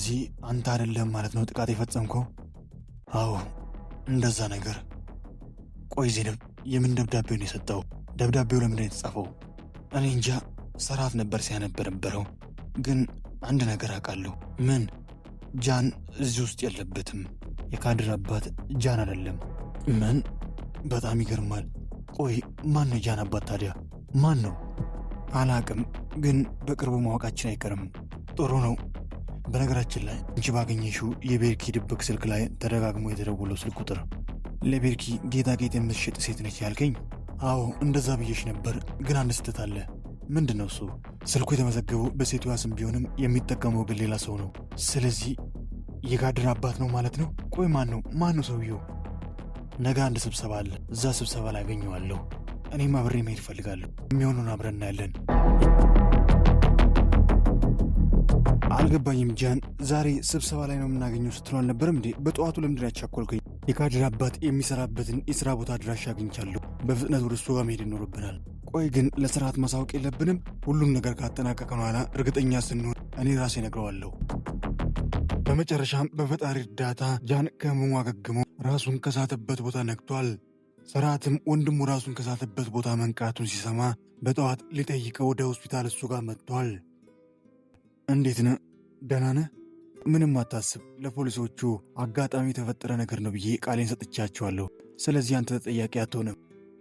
ስለዚህ አንተ አይደለም ማለት ነው ጥቃት የፈጸምከው? አዎ እንደዛ ነገር። ቆይ ዜናብ የምን ደብዳቤውን የሰጠው? ደብዳቤው ለምን የተጻፈው? እኔ እንጃ። ሰራት ነበር ሲያነበር ነበረው። ግን አንድ ነገር አውቃለሁ። ምን? ጃን እዚህ ውስጥ የለበትም። የካድር አባት ጃን አይደለም። ምን? በጣም ይገርማል። ቆይ ማን ነው ጃን አባት ታዲያ? ማን ነው? አላቅም፣ ግን በቅርቡ ማወቃችን አይቀርም። ጥሩ ነው። በነገራችን ላይ አንቺ ባገኘሽው የቤርኪ ድብቅ ስልክ ላይ ተደጋግሞ የተደወለው ስልክ ቁጥር ለቤርኪ ጌጣጌጥ የምትሸጥ ሴት ነች ያልከኝ? አዎ እንደዛ ብዬሽ ነበር፣ ግን አንድ ስህተት አለ። ምንድን ነው እሱ? ስልኩ የተመዘገበው በሴትዋ ስም ቢሆንም የሚጠቀመው ግን ሌላ ሰው ነው። ስለዚህ የካድር አባት ነው ማለት ነው። ቆይ ማን ነው ሰውየው? ነገ አንድ ስብሰባ አለ። እዛ ስብሰባ ላይ አገኘዋለሁ። እኔም አብሬ መሄድ እፈልጋለሁ። የሚሆኑን አብረን እናያለን። አልገባኝም ጃን፣ ዛሬ ስብሰባ ላይ ነው የምናገኘው ስትሉ አልነበረም እንዴ? በጠዋቱ ለምንድን ያቻኮልከኝ? የካድር አባት የሚሰራበትን የሥራ ቦታ አድራሻ አግኝቻለሁ። በፍጥነት ወደ እሱ ጋር መሄድ ይኖርብናል። ቆይ ግን ለስርዓት ማሳወቅ የለብንም? ሁሉም ነገር ካጠናቀቀ በኋላ እርግጠኛ ስንሆን እኔ ራሴ እነግረዋለሁ። በመጨረሻም በፈጣሪ እርዳታ ጃን ከህመሙ አገግሞ ራሱን ከሳተበት ቦታ ነቅቷል። ሰራትም ወንድሙ ራሱን ከሳተበት ቦታ መንቃቱን ሲሰማ በጠዋት ሊጠይቀው ወደ ሆስፒታል እሱ ጋር መጥቷል። እንዴት ነህ? ደህና ነህ? ምንም አታስብ። ለፖሊሶቹ አጋጣሚ የተፈጠረ ነገር ነው ብዬ ቃሌን ሰጥቻቸዋለሁ። ስለዚህ አንተ ተጠያቂ አትሆንም።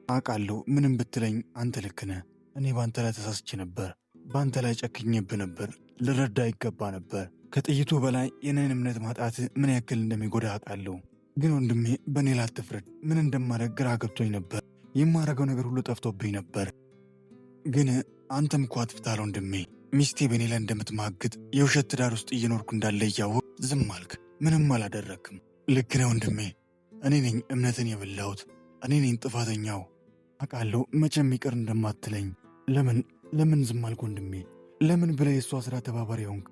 አውቃለሁ። ምንም ብትለኝ አንተ ልክ ነህ። እኔ በአንተ ላይ ተሳስቼ ነበር። በአንተ ላይ ጨክኜብህ ነበር። ልረዳ ይገባ ነበር። ከጥይቱ በላይ የኔን እምነት ማጣት ምን ያክል እንደሚጎዳ አውቃለሁ። ግን ወንድሜ በእኔ ላይ አትፍረድ። ምን እንደማደርግ ግራ ገብቶኝ ነበር። የማደርገው ነገር ሁሉ ጠፍቶብኝ ነበር። ግን አንተም እኮ አጥፍተሃል ወንድሜ። ሚስቴ በእኔ ላይ እንደምትማግጥ የውሸት ትዳር ውስጥ እየኖርኩ እንዳለ እያወቅ ዝም አልክ። ምንም አላደረግክም። ልክ ነህ ወንድሜ። እኔ ነኝ እምነትን የበላሁት። እኔ ነኝ ጥፋተኛው። አውቃለሁ መቼም ይቅር እንደማትለኝ። ለምን ዝም አልክ ወንድሜ? ለምን ብለህ የእሷ ሥራ ተባባሪ ሆንክ?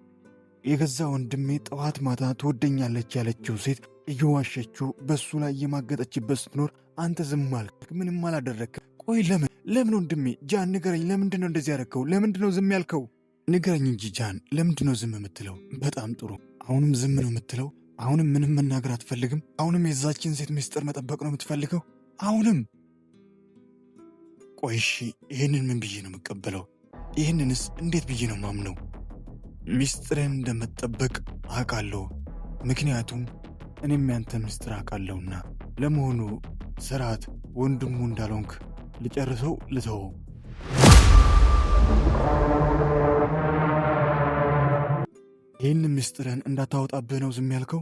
የገዛ ወንድሜ ጠዋት ማታ ትወደኛለች ያለችው ሴት እየዋሸችው በሱ ላይ እየማገጠችበት ስትኖር አንተ ዝም አልክ። ምንም አላደረግክም። ቆይ ለምን ወንድሜ? ጃን ንገረኝ። ለምንድን ነው እንደዚህ ያደረግከው? ለምንድን ነው ዝም ያልከው? ንገረኝ እንጂ ጃን፣ ለምንድን ነው ዝም የምትለው? በጣም ጥሩ። አሁንም ዝም ነው የምትለው? አሁንም ምንም መናገር አትፈልግም? አሁንም የዛችን ሴት ምስጢር መጠበቅ ነው የምትፈልገው? አሁንም? ቆይ እሺ፣ ይህንን ምን ብዬ ነው የምቀበለው? ይህንንስ እንዴት ብዬ ነው ማምነው? ምስጢርን እንደምትጠበቅ አውቃለሁ። ምክንያቱም እኔም ያንተ ምስጢር አውቃለሁና። ለመሆኑ ሰራት ወንድሙ እንዳልሆንክ ልጨርሰው ልተወው? ይህን ምስጢርን እንዳታወጣብህ ነው ዝም ያልከው?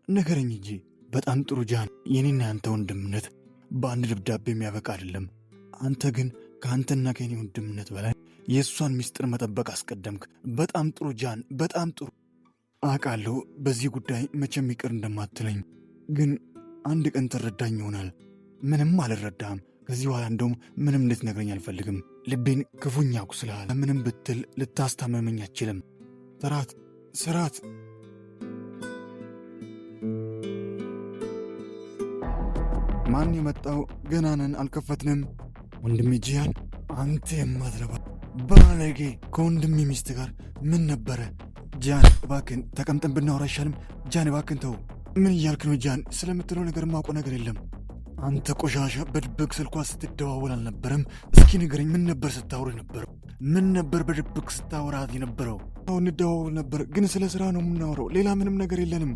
ንገረኝ እንጂ። በጣም ጥሩ ጃን፣ የኔና ያንተ ወንድምነት በአንድ ደብዳቤ የሚያበቃ አይደለም። አንተ ግን ከአንተና ከኔ ወንድምነት በላይ የእሷን ምስጢር መጠበቅ አስቀደምክ። በጣም ጥሩ ጃን፣ በጣም ጥሩ። አውቃለሁ በዚህ ጉዳይ መቼም ይቅር እንደማትለኝ፣ ግን አንድ ቀን ትረዳኝ ይሆናል። ምንም አልረዳህም። ከዚህ በኋላ እንደውም ምንም ልትነግረኝ አልፈልግም። ልቤን ክፉኛ ቁስልሃል። ምንም ብትል ልታስታመመኝ አትችልም። ሰራት ማን የመጣው? ገና ነን፣ አልከፈትንም። ወንድሜ ጂያን፣ አንተ የማትረባ ባለጌ! ከወንድሜ ሚስት ጋር ምን ነበረ? ጃን እባክን ተቀምጠን ብናወራ አይሻልም? ጃን እባክን ተው። ምን እያልክ ነው ጃን? ስለምትለው ነገር ማውቀው ነገር የለም። አንተ ቆሻሻ፣ በድብቅ ስልኳ ስትደዋወል አልነበረም? እስኪ ንገረኝ፣ ምን ነበር ስታወራ ነበረው? ምን ነበር በድብቅ ስታወራት የነበረው? አሁን እንደዋወል ነበር፣ ግን ስለ ሥራ ነው የምናወራው። ሌላ ምንም ነገር የለንም።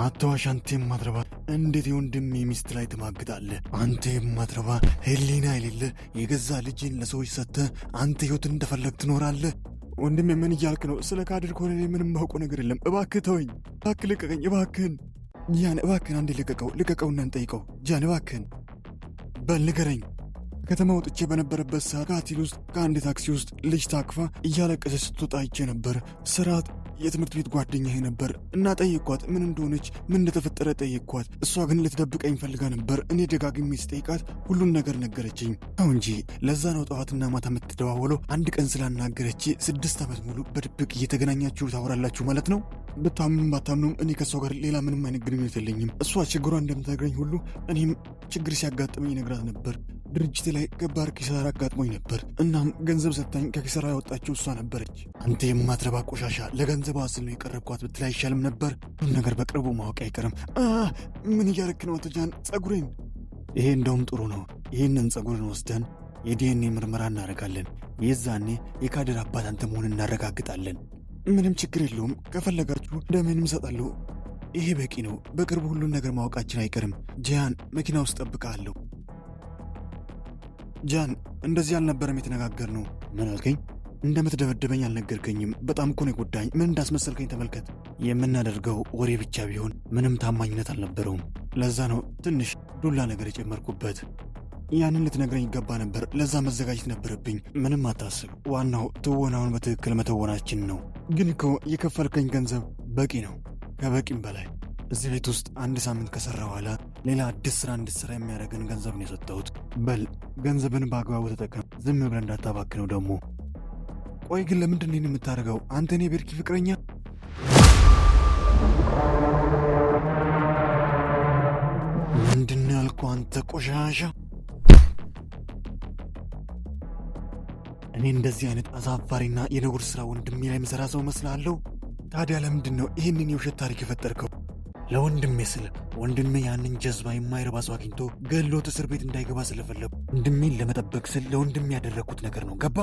አትዋሽ አንተ የማትረባ! እንዴት የወንድሜ ሚስት ላይ ትማግጣለህ? አንተ የማትረባ ሕሊና የሌለ የገዛ ልጅን ለሰዎች ሰጥተህ አንተ ሕይወትን እንደፈለግ ትኖራለህ። ወንድሜ ምን እያልክ ነው? ስለ ካድር ከሆነ ምንም ማውቀው ነገር የለም። እባክህ ተወኝ፣ እባክህ ልቀቀኝ፣ እባክህን ጃን፣ እባክህን አንዴ ልቀቀውና እንጠይቀው። ጃን እባክህን በል ንገረኝ። ከተማ ወጥቼ በነበረበት ሰዓት ካቲል ውስጥ ከአንድ ታክሲ ውስጥ ልጅ ታቅፋ እያለቀሰች ስትወጣ አይቼ ነበር። ሰራት የትምህርት ቤት ጓደኛዬ ነበር እና ጠየቅኳት፣ ምን እንደሆነች ምን እንደተፈጠረ ጠየቅኳት። እሷ ግን ልትደብቀኝ ፈልጋ ነበር። እኔ ደጋግሜ ስጠይቃት ሁሉን ነገር ነገረችኝ። አሁን እንጂ ለዛ ነው ጠዋትና ማታ የምትደዋወለው። አንድ ቀን ስላናገረች 6 ዓመት ሙሉ በድብቅ እየተገናኛችሁ ታወራላችሁ ማለት ነው። ብታምኑም ባታምኑም እኔ ከእሷ ጋር ሌላ ምንም አይነት ግንኙነት የለኝም። እሷ ችግሯ እንደምታገኝ ሁሉ እኔም ችግር ሲያጋጥመኝ ነግራት ነበር። ድርጅቴ ላይ ከባድ ኪሳራ አጋጥሞኝ ነበር። እናም ገንዘብ ሰጥታኝ ከኪሳራ ያወጣችው እሷ ነበረች። አንተ የማትረባ ቆሻሻ፣ ለገንዘብ ስል ነው የቀረብኳት ብትል አይሻልም ነበር? ሁሉም ነገር በቅርቡ ማወቅ አይቀርም። ምን እያደረክ ነው አቶ ጃን? ጸጉሬን። ይሄ እንደውም ጥሩ ነው። ይህንን ጸጉርን ወስደን የዲኤንኤ ምርመራ እናደርጋለን። የዛኔ የካድር አባት አንተ መሆን እናረጋግጣለን። ምንም ችግር የለውም። ከፈለጋችሁ ደሜንም እሰጣለሁ። ይሄ በቂ ነው። በቅርቡ ሁሉን ነገር ማወቃችን አይቀርም። ጂያን፣ መኪና ውስጥ ጠብቃለሁ። ጃን፣ እንደዚህ አልነበረም የተነጋገርነው። ምን አልከኝ? እንደምትደበደበኝ አልነገርከኝም። በጣም እኮ ነው የጎዳኝ። ምን እንዳስመሰልከኝ ተመልከት። የምናደርገው ወሬ ብቻ ቢሆን ምንም ታማኝነት አልነበረውም። ለዛ ነው ትንሽ ዱላ ነገር የጨመርኩበት። ያንን ልትነግረኝ ይገባ ነበር። ለዛ መዘጋጀት ነበረብኝ። ምንም አታስብ። ዋናው ትወናውን በትክክል መተወናችን ነው። ግን እኮ የከፈልከኝ ገንዘብ በቂ ነው፣ ከበቂም በላይ። እዚህ ቤት ውስጥ 1 ሳምንት ከሰራ በኋላ ሌላ አዲስ ስራ እንድትሰራ የሚያደርግን ገንዘብ ነው የሰጠሁት። በል ገንዘብን በአግባቡ ተጠቀም። ዝም ብለህ እንዳታባክነው ደግሞ። ቆይ ግን ለምንድን ነው የምታደርገው? አንተ እኔ ቤርኪ ፍቅረኛ? ምንድን ነው ያልከው አንተ ቆሻሻ? እኔ እንደዚህ አይነት አሳፋሪና የነውር ስራ ወንድሜ ላይ የምሰራ ሰው መስላለሁ? ታዲያ ለምንድን ነው ይህንን የውሸት ታሪክ የፈጠርከው? ለወንድሜ ስል ወንድሜ ያንን ጀዝባ የማይረባ ሰው አግኝቶ ገሎት እስር ቤት እንዳይገባ ስለፈለጉ ወንድሜን ለመጠበቅ ስል ለወንድሜ ያደረግኩት ነገር ነው። ገባ?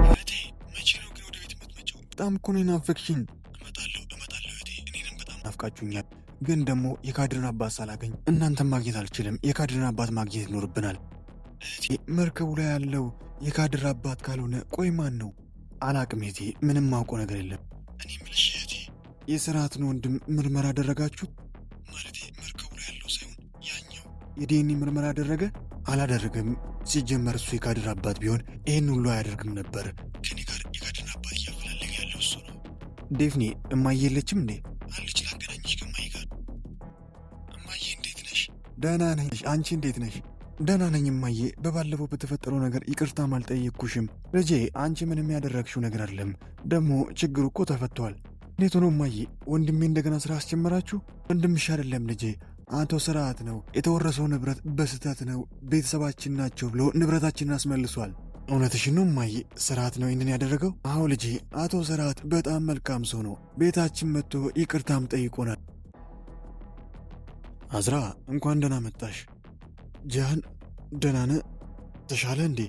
እህቴ፣ መቼ ነው ግን ወደ ቤት የምትመጪው? በጣም እኮ ነው ናፈቅሽኝ። እመጣለሁ እህቴ። እኔንም በጣም ናፍቃችሁኛል። ግን ደግሞ የካድርን አባት ሳላገኝ እናንተን ማግኘት አልችልም። የካድርን አባት ማግኘት ይኖርብናል። እህቴ፣ መርከቡ ላይ ያለው የካድር አባት ካልሆነ ቆይ ማን ነው? አላቅም እህቴ፣ ምንም ማውቀው ነገር የለም። እኔ የምልሽ እህቴ፣ የስርዓትን ወንድም ምርመራ አደረጋችሁት? ማለቴ መርከቡ ላይ ያለው ሳይሆን ያኛው የዲኤንኤ ምርመራ አደረገ? አላደረገም። ሲጀመር እሱ የካድር አባት ቢሆን ይህን ሁሉ አያደርግም ነበር። ከኔ ጋር የካድርን አባት እያፈላለገ ያለው እሱ ነው። ዴፍኔ፣ እማዬ የለችም እንዴ? አለች። ላገናኝሽ ከማዬ ጋር። እማዬ እንዴት ነሽ? ደህና ነኝ። አንቺ እንዴት ነሽ? ደህና ነኝ እማዬ። በባለፈው በተፈጠረው ነገር ይቅርታም አልጠየቅኩሽም። ልጄ፣ አንቺ ምንም ያደረግሽው ነገር አይደለም። ደግሞ ችግሩ እኮ ተፈቷል። እንዴት ሆኖ እማዬ? ወንድሜ እንደገና ስራ አስጀመራችሁ? ወንድምሽ አይደለም ልጄ፣ አቶ ስርዓት ነው። የተወረሰው ንብረት በስህተት ነው፣ ቤተሰባችን ናቸው ብሎ ንብረታችንን አስመልሷል። እውነትሽን ነው እማዬ? ስርዓት ነው ይህንን ያደረገው? አዎ ልጄ፣ አቶ ስርዓት በጣም መልካም ሰው ነው። ቤታችን መጥቶ ይቅርታም ጠይቆናል። አዝራ፣ እንኳን ደህና መጣሽ። ጃን፣ ደህና ነህ? ተሻለ እንዴ?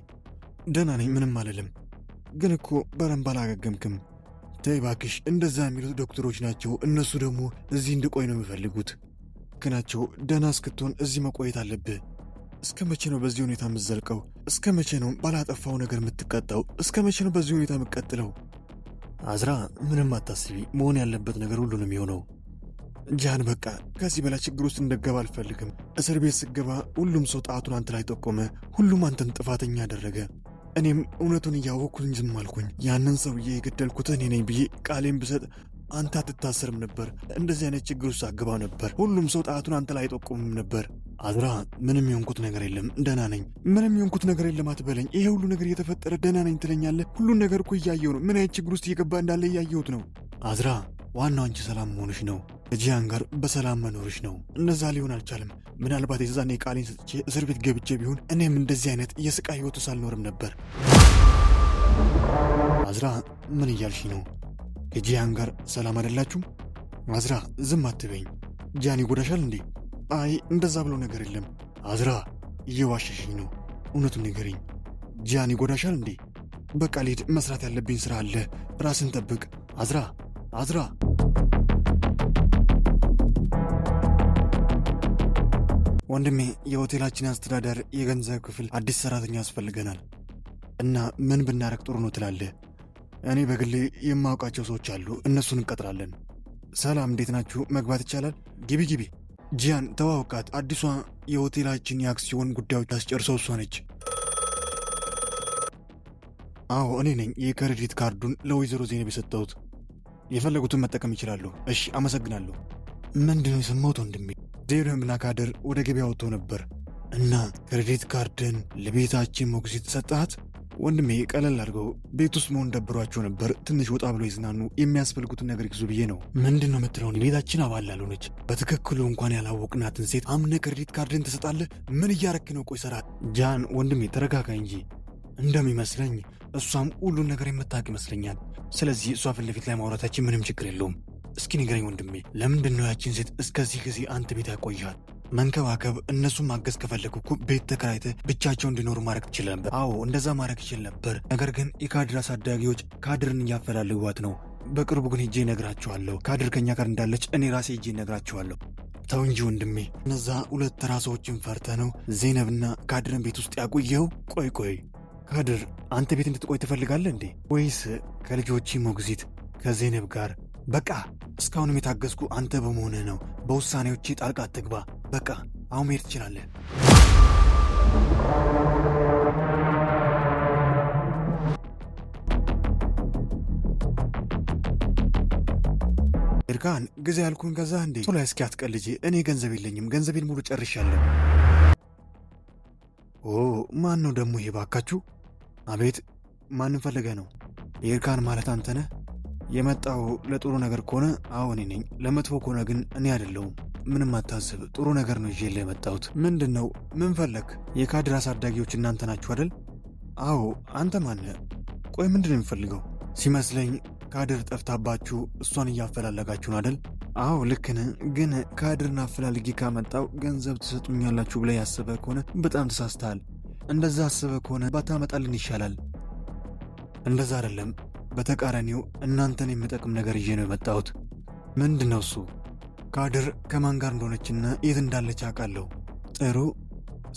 ደህና ነኝ፣ ምንም አልልም። ግን እኮ በረንብ አላገገምክም። ተይ እባክሽ፣ እንደዛ የሚሉት ዶክተሮች ናቸው። እነሱ ደግሞ እዚህ እንድቆይ ነው የሚፈልጉት። ግናቸው ደህና እስክትሆን እዚህ መቆየት አለብህ። እስከ መቼ ነው በዚህ ሁኔታ የምትዘልቀው? እስከ መቼ ነው ባላጠፋው ነገር የምትቀጣው? እስከ መቼ ነው በዚህ ሁኔታ የምትቀጥለው? አዝራ፣ ምንም አታስቢ። መሆን ያለበት ነገር ሁሉ ነው የሚሆነው። ጃን፣ በቃ ከዚህ በላይ ችግር ውስጥ እንደገባ አልፈልግም። እስር ቤት ስገባ ሁሉም ሰው ጣቱን አንተ ላይ ጠቆመ። ሁሉም አንተን ጥፋተኛ አደረገ። እኔም እውነቱን እያወቅኩኝ ዝም አልኩኝ። ያንን ሰውዬ የገደልኩት እኔ ነኝ ብዬ ቃሌን ብሰጥ አንተ አትታሰርም ነበር። እንደዚህ አይነት ችግር ውስጥ አገባ ነበር። ሁሉም ሰው ጣቱን አንተ ላይ ጠቆምም ነበር። አዝራ፣ ምንም የሆንኩት ነገር የለም፣ ደህና ነኝ። ምንም የሆንኩት ነገር የለም አትበለኝ። ይሄ ሁሉ ነገር እየተፈጠረ ደህና ነኝ ትለኛለህ? ሁሉን ነገር እኮ እያየው ነው። ምን አይነት ችግር ውስጥ እየገባ እንዳለ እያየሁት ነው። አዝራ፣ ዋናው አንቺ ሰላም መሆንሽ ነው። ከጂያን ጋር በሰላም መኖርሽ ነው። እነዛ ሊሆን አልቻለም። ምናልባት የዛኔ ቃሌን ሰጥቼ እስር ቤት ገብቼ ቢሆን እኔም እንደዚህ አይነት የስቃይ ህይወት ውስጥ አልኖርም ነበር። አዝራ፣ ምን እያልሽ ነው? ከጂያን ጋር ሰላም አይደላችሁም? አዝራ፣ ዝም አትበኝ። ጂያን ይጎዳሻል እንዴ? አይ፣ እንደዛ ብሎ ነገር የለም። አዝራ፣ እየዋሸሽኝ ነው። እውነቱን ንገሪኝ። ጂያን ይጎዳሻል እንዴ? በቃ ልሂድ፣ መስራት ያለብኝ ስራ አለ። ራስን ጠብቅ። አዝራ፣ አዝራ። ወንድሜ፣ የሆቴላችን አስተዳደር የገንዘብ ክፍል አዲስ ሰራተኛ ያስፈልገናል እና ምን ብናረግ ጥሩ ነው ትላለህ? እኔ በግሌ የማውቃቸው ሰዎች አሉ፣ እነሱን እንቀጥራለን። ሰላም፣ እንዴት ናችሁ? መግባት ይቻላል? ግቢ ግቢ። ጂያን፣ ተዋውቃት። አዲሷ የሆቴላችን የአክሲዮን ጉዳዮች አስጨርሰው እሷ ነች። አዎ፣ እኔ ነኝ። የክሬዲት ካርዱን ለወይዘሮ ዜነብ የሰጠሁት። የፈለጉትን መጠቀም ይችላሉ። እሺ፣ አመሰግናለሁ። ምንድነው የሰማሁት ወንድሜ? ዜናብና ካድር ወደ ገበያ ወጥቶ ነበር እና ክሬዲት ካርድን ለቤታችን ሞግዚት ሰጣት? ወንድሜ ቀለል አድርገው ቤት ውስጥ መሆን ደብሯቸው ነበር። ትንሽ ወጣ ብሎ ይዝናኑ፣ የሚያስፈልጉትን ነገር ይግዙ ብዬ ነው። ምንድን ነው የምትለውን? ቤታችን አባል ያልሆነች በትክክሉ እንኳን ያላወቅናትን ሴት አምነ ክሬዲት ካርድን ትሰጣለህ? ምን እያረክ ነው? ቆይ ሰራ ጃን ወንድሜ ተረጋጋ እንጂ። እንደሚመስለኝ እሷም ሁሉን ነገር የምታውቅ ይመስለኛል። ስለዚህ እሷ ፊት ለፊት ላይ ማውራታችን ምንም ችግር የለውም። እስኪ ንገረኝ ወንድሜ፣ ለምንድን ነው ያችን ሴት እስከዚህ ጊዜ አንተ ቤት ያቆያል? መንከባከብ፣ እነሱም ማገዝ ከፈለጉ እኮ ቤት ተከራይተህ ብቻቸው እንዲኖሩ ማድረግ ትችል ነበር። አዎ እንደዛ ማድረግ ይችል ነበር። ነገር ግን የካድር አሳዳጊዎች ካድርን እያፈላለጓት ነው። በቅርቡ ግን ሄጄ እነግራቸዋለሁ። ካድር ከኛ ጋር እንዳለች እኔ ራሴ ሄጄ እነግራቸዋለሁ። ተው እንጂ ወንድሜ፣ እነዛ ሁለት ተራ ሰዎችን ፈርተህ ነው ዜነብና ካድርን ቤት ውስጥ ያቆየው? ቆይ ካድር አንተ ቤት እንድትቆይ ትፈልጋለህ እንዴ? ወይስ ከልጆች ሞግዚት ከዜነብ ጋር? በቃ እስካሁንም የታገዝኩ አንተ በመሆንህ ነው። በውሳኔዎቼ ጣልቃ አትግባ። በቃ አሁን መሄድ ትችላለህ። ኤርካን ጊዜ ያልኩን ገዛ እንዴ? ቶሎ እስኪ አትቀልጂ። እኔ ገንዘብ የለኝም። ገንዘቤን ሙሉ ጨርሻለሁ። ማን ነው ደግሞ ይሄ? ባካችሁ። አቤት፣ ማንን ፈልገህ ነው? ኤርካን ማለት አንተ ነህ? የመጣው ለጥሩ ነገር ከሆነ አዎ እኔ ነኝ። ለመጥፎ ከሆነ ግን እኔ አይደለሁም። ምንም አታስብ፣ ጥሩ ነገር ነው ይዤልህ የመጣሁት። ምንድን ነው? ምን ፈለግ? የካድር አሳዳጊዎች እናንተ ናችሁ አይደል? አዎ። አንተ ማነህ? ቆይ ምንድን ነው የሚፈልገው? ሲመስለኝ ካድር ጠፍታባችሁ እሷን እያፈላለጋችሁ ነው አይደል? አዎ ልክ ነህ። ግን ካድርን አፈላልጌ ካመጣው ገንዘብ ትሰጡኛላችሁ ብለህ ያስበህ ከሆነ በጣም ተሳስተሃል። እንደዛ አስበህ ከሆነ ባታመጣልን ይሻላል። እንደዛ አይደለም፣ በተቃራኒው እናንተን የሚጠቅም ነገር ይዤ ነው የመጣሁት። ምንድን ነው እሱ? ካድር ከማን ጋር እንደሆነችና የት እንዳለች አውቃለሁ። ጥሩ።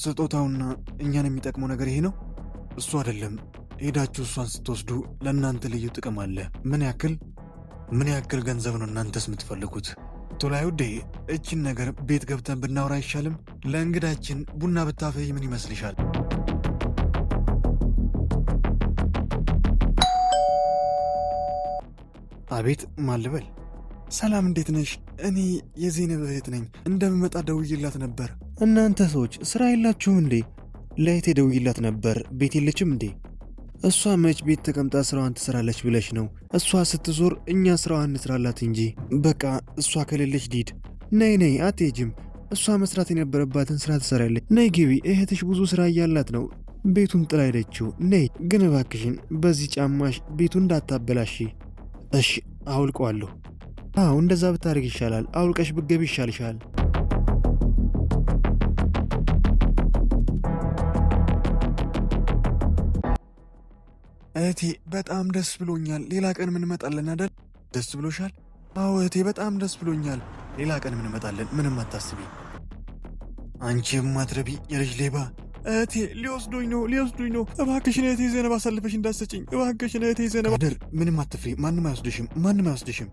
ስጦታውና እኛን የሚጠቅመው ነገር ይሄ ነው? እሱ አይደለም። ሄዳችሁ እሷን ስትወስዱ ለእናንተ ልዩ ጥቅም አለ። ምን ያክል ገንዘብ ነው እናንተስ የምትፈልጉት? ቶላይ ውዴ፣ እችን ነገር ቤት ገብተን ብናወራ አይሻልም? ለእንግዳችን ቡና ብታፈይ ምን ይመስልሻል? አቤት፣ ማን ልበል? ሰላም፣ እንዴት ነሽ? እኔ የዜነብ እህት ነኝ። እንደምመጣ ደውዬላት ነበር። እናንተ ሰዎች ስራ የላችሁም እንዴ? ለእህቴ ደውዬላት ነበር። ቤት የለችም እንዴ? እሷ መች ቤት ተቀምጣ ስራዋን ትሰራለች ብለሽ ነው? እሷ ስትዞር እኛ ስራዋን እንስራላት እንጂ። በቃ እሷ ከሌለች ዲድ ነይ፣ አትሄጂም። እሷ መስራት የነበረባትን ስራ ትሰራለች። ነይ ግቢ። እህትሽ ብዙ ስራ እያላት ነው ቤቱን ጥላ ሄደችው። ነይ ግን እባክሽን፣ በዚህ ጫማሽ ቤቱን እንዳታበላሽ። እሺ አውልቀዋለሁ። አዎ እንደዛ ብታደርግ ይሻላል። አውልቀሽ ብትገቢ ይሻልሻል። እህቴ በጣም ደስ ብሎኛል። ሌላ ቀን እንመጣለን አይደል? ደስ ብሎሻል? አዎ እህቴ በጣም ደስ ብሎኛል። ሌላ ቀን እንመጣለን። ምንም አታስቢ። አንቺ የማትረቢ የልጅ ሌባ! እህቴ ሊወስዱኝ ነው። እባክሽን እህቴ ዜነብ አሳልፈሽ እንዳትሰጪኝ። እባክሽን እህቴ ዜነብ። ካድር ምንም አትፍሪ። ማንም አይወስድሽም።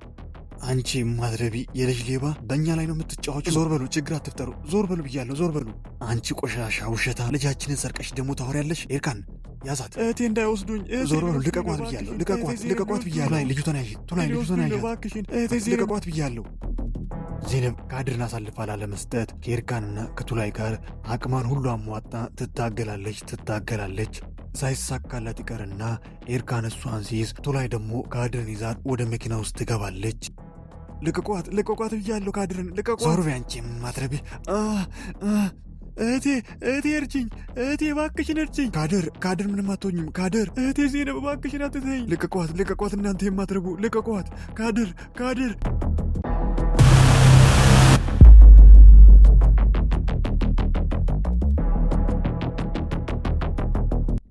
አንቺ የማትረቢ የልጅ ሌባ! በእኛ ላይ ነው የምትጫወች። ዞር በሉ፣ ችግር አትፍጠሩ። ዞር በሉ ብያለሁ፣ ዞር በሉ። አንቺ ቆሻሻ ውሸታ! ልጃችንን ሰርቀሽ ደግሞ ታወሪያለሽ። ኤርካን ያዛት። እህቴ እንዳይወስዱኝ። ዞር በሉ፣ ልቀቋት ብያለሁ። ልቀቋት ብያለሁ። ልጅቷን ያዥ፣ ልቀቋት ብያለሁ። ዜነብ ካድርን አሳልፋ ላለመስጠት ከኤርካንና ከቱላይ ጋር አቅማን ሁሉ አሟጣ ትታገላለች። ሳይሳካላት ይቀርና ኤርካን እሷን ሲይዝ፣ ቱላይ ደግሞ ካድርን ይዛት ወደ መኪና ውስጥ ትገባለች። ልቀቋት ብያለሁ። ካድርን ልቀቋት። ዞር በይ አንቺ ማትረቢ! እህቴ እርጅኝ! እህቴ እባክሽን እርጅኝ! ካድር ምንም አትሆኝም። ካድር! እህቴ ዜነብ እባክሽን አትተኝ! ልቀቋት! እናንተ የማትረቡ ልቀቋት! ካድር!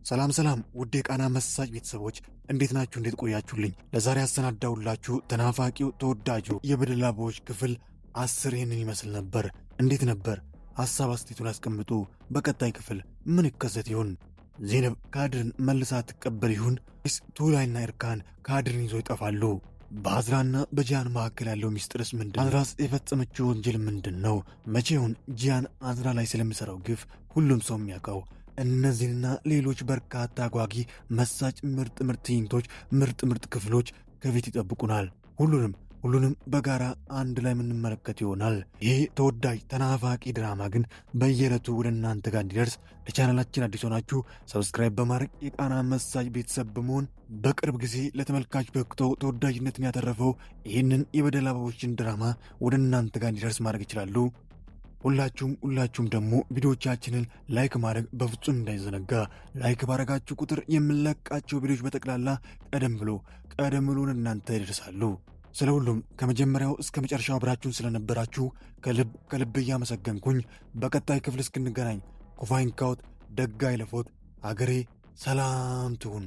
ሰላም ውድ የቃና መሳጭ ቤተሰቦች እንዴት ናችሁ? እንዴት ቆያችሁልኝ? ለዛሬ ያሰናዳውላችሁ ተናፋቂው ተወዳጁ የበደል አበቦች ክፍል 10 ይህንን ይመስል ነበር። እንዴት ነበር? ሐሳብ አስተያየቱን ያስቀምጡ። በቀጣይ ክፍል ምን ይከሰት ይሆን? ዜነብ ካድርን መልሳ ትቀበል ይሆን? ቱላይና ኤርካን ካድርን ይዞ ይጠፋሉ? በአዝራና በጂያን መካከል ያለው ሚስጥርስ ምንድን ነው? አዝራስ የፈጸመችው ወንጀል ምንድን ነው? መቼውን ጂያን አዝራ ላይ ስለሚሠራው ግፍ ሁሉም ሰው የሚያውቀው? እነዚህንና ሌሎች በርካታ አጓጊ መሳጭ ምርጥ ትዕይንቶች፣ ምርጥ ክፍሎች ከፊት ይጠብቁናል። ሁሉንም በጋራ አንድ ላይ የምንመለከት ይሆናል። ይህ ተወዳጅ ተናፋቂ ድራማ ግን በየዕለቱ ወደ እናንተ ጋር እንዲደርስ ለቻናላችን አዲስ ሆናችሁ ሰብስክራይብ በማድረግ የቃና መሳጅ ቤተሰብ በመሆን በቅርብ ጊዜ ለተመልካች በቅቶ ተወዳጅነትን ያተረፈው ይህንን የበደል አበቦችን ድራማ ወደ እናንተ ጋር እንዲደርስ ማድረግ ይችላሉ። ሁላችሁም ደግሞ ቪዲዮቻችንን ላይክ ማድረግ በፍጹም እንዳይዘነጋ። ላይክ ባረጋችሁ ቁጥር የምንለቃቸው ቪዲዮች በጠቅላላ ቀደም ብሎ እናንተ ይደርሳሉ። ስለ ሁሉም ከመጀመሪያው እስከ መጨረሻው አብራችሁን ስለነበራችሁ ከልብ እያመሰገንኩኝ በቀጣይ ክፍል እስክንገናኝ ኩፋይንካውት ደጋ ይለፎት አገሬ ሰላም ትሁን።